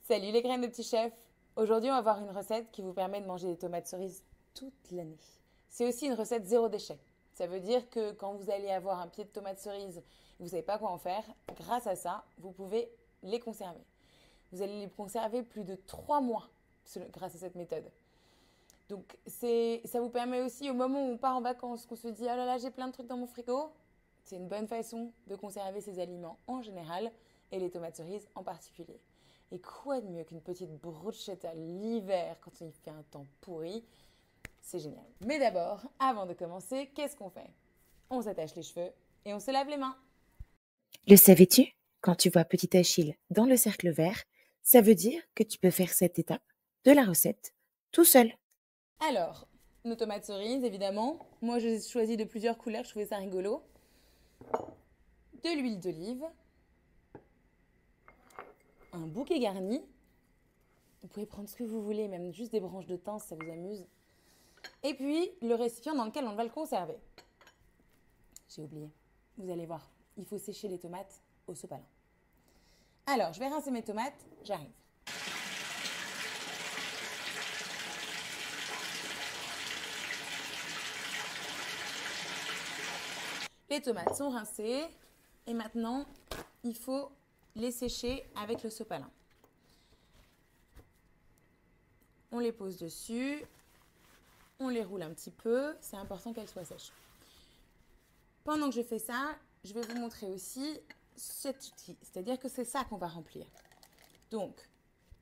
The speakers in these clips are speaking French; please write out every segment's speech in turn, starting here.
Salut les graines de petits chefs. Aujourd'hui, on va voir une recette qui vous permet de manger des tomates cerises toute l'année. C'est aussi une recette zéro déchet. Ça veut dire que quand vous allez avoir un pied de tomates cerises et vous ne savez pas quoi en faire, grâce à ça, vous pouvez les conserver. Vous allez les conserver plus de 3 mois grâce à cette méthode. Donc ça vous permet aussi au moment où on part en vacances, qu'on se dit oh là là j'ai plein de trucs dans mon frigo, c'est une bonne façon de conserver ses aliments en général et les tomates cerises en particulier. Et quoi de mieux qu'une petite bruschetta l'hiver quand il fait un temps pourri. C'est génial. Mais d'abord, avant de commencer, qu'est-ce qu'on fait? On s'attache les cheveux et on se lave les mains. Le savais-tu? Quand tu vois petit Achille dans le cercle vert, ça veut dire que tu peux faire cette étape de la recette tout seul. Alors, nos tomates cerises, évidemment. Moi, j'ai choisi de plusieurs couleurs, je trouvais ça rigolo. De l'huile d'olive. Un bouquet garni. Vous pouvez prendre ce que vous voulez, même juste des branches de thym si ça vous amuse. Et puis, le récipient dans lequel on va le conserver. J'ai oublié. Vous allez voir, il faut sécher les tomates au sopalin. Alors, je vais rincer mes tomates, j'arrive. Les tomates sont rincées et maintenant, il faut les sécher avec le sopalin. On les pose dessus, on les roule un petit peu, c'est important qu'elles soient sèches. Pendant que je fais ça, je vais vous montrer aussi cet outil, c'est-à-dire que c'est ça qu'on va remplir. Donc,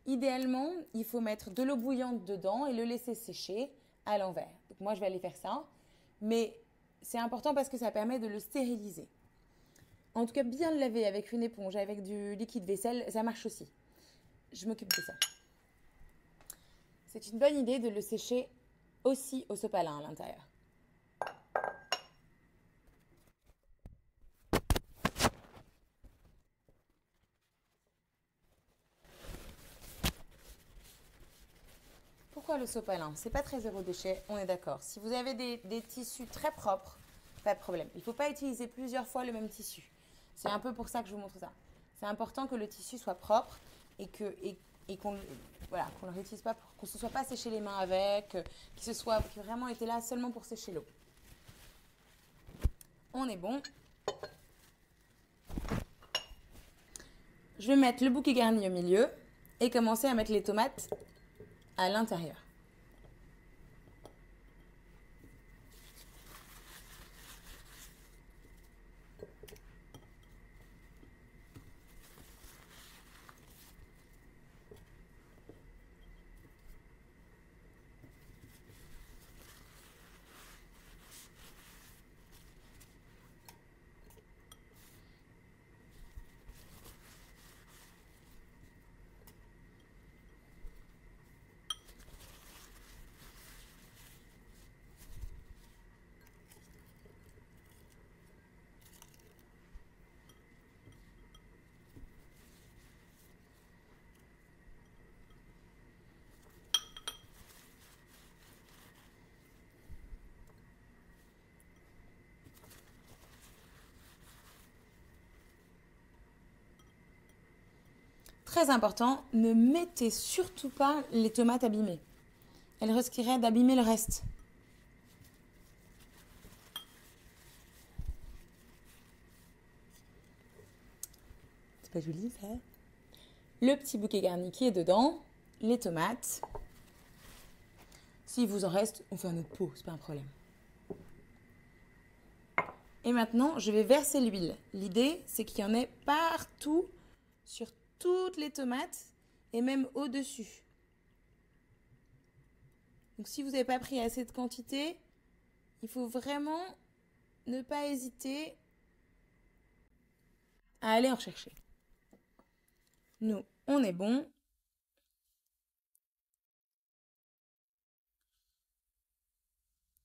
idéalement, il faut mettre de l'eau bouillante dedans et le laisser sécher à l'envers. Donc moi, je vais aller faire ça, mais c'est important parce que ça permet de le stériliser. En tout cas, bien le laver avec une éponge, avec du liquide vaisselle, ça marche aussi. Je m'occupe de ça. C'est une bonne idée de le sécher aussi au sopalin à l'intérieur. Pourquoi le sopalin? C'est pas très zéro déchet, on est d'accord. Si vous avez des tissus très propres, pas de problème. Il ne faut pas utiliser plusieurs fois le même tissu. C'est un peu pour ça que je vous montre ça. C'est important que le tissu soit propre et qu'on voilà, qu'on le réutilise pas, qu'on ne se soit pas séché les mains avec, qu'il vraiment été là seulement pour sécher l'eau. On est bon. Je vais mettre le bouquet garni au milieu et commencer à mettre les tomates à l'intérieur. Très important, ne mettez surtout pas les tomates abîmées. Elles risqueraient d'abîmer le reste. C'est pas joli ça? Le petit bouquet garni qui est dedans, les tomates. S'il vous en reste, on fait un autre pot, c'est pas un problème. Et maintenant, je vais verser l'huile. L'idée, c'est qu'il y en ait partout, sur toutes les tomates et même au-dessus. Donc si vous n'avez pas pris assez de quantité, il faut vraiment ne pas hésiter à aller en chercher. Nous, on est bon.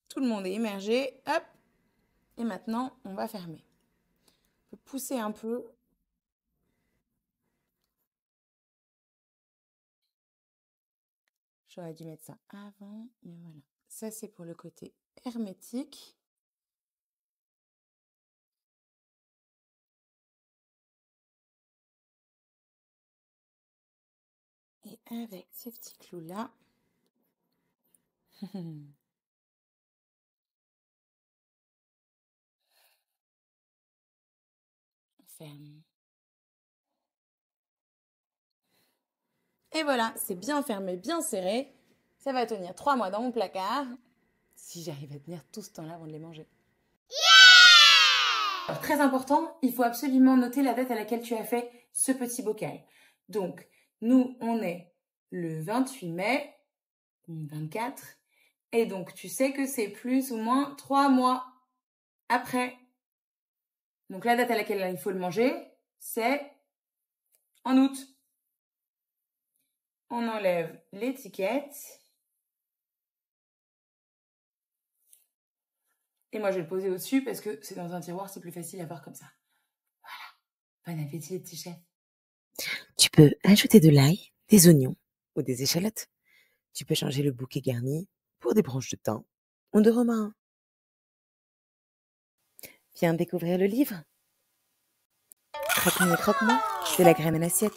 Tout le monde est immergé. Hop. Et maintenant, on va fermer. On peut pousser un peu. J'aurais dû mettre ça avant, mais voilà. Ça, c'est pour le côté hermétique. avec ces petits clous-là. On ferme. Et voilà, c'est bien fermé, bien serré. Ça va tenir 3 mois dans mon placard, si j'arrive à tenir tout ce temps-là avant de les manger. Alors, très important, il faut absolument noter la date à laquelle tu as fait ce petit bocal. Donc, nous, on est le 28 mai, 24, et donc tu sais que c'est plus ou moins 3 mois après. Donc, la date à laquelle il faut le manger, c'est en août. On enlève l'étiquette. Et moi, je vais le poser au-dessus parce que c'est dans un tiroir, c'est plus facile à voir comme ça. Voilà. Bon appétit, les petits chefs. Tu peux ajouter de l'ail, des oignons ou des échalotes. Tu peux changer le bouquet garni pour des branches de thym ou de romarin. Viens découvrir le livre. Croque-moi et croque-moi, de la graine à l'assiette.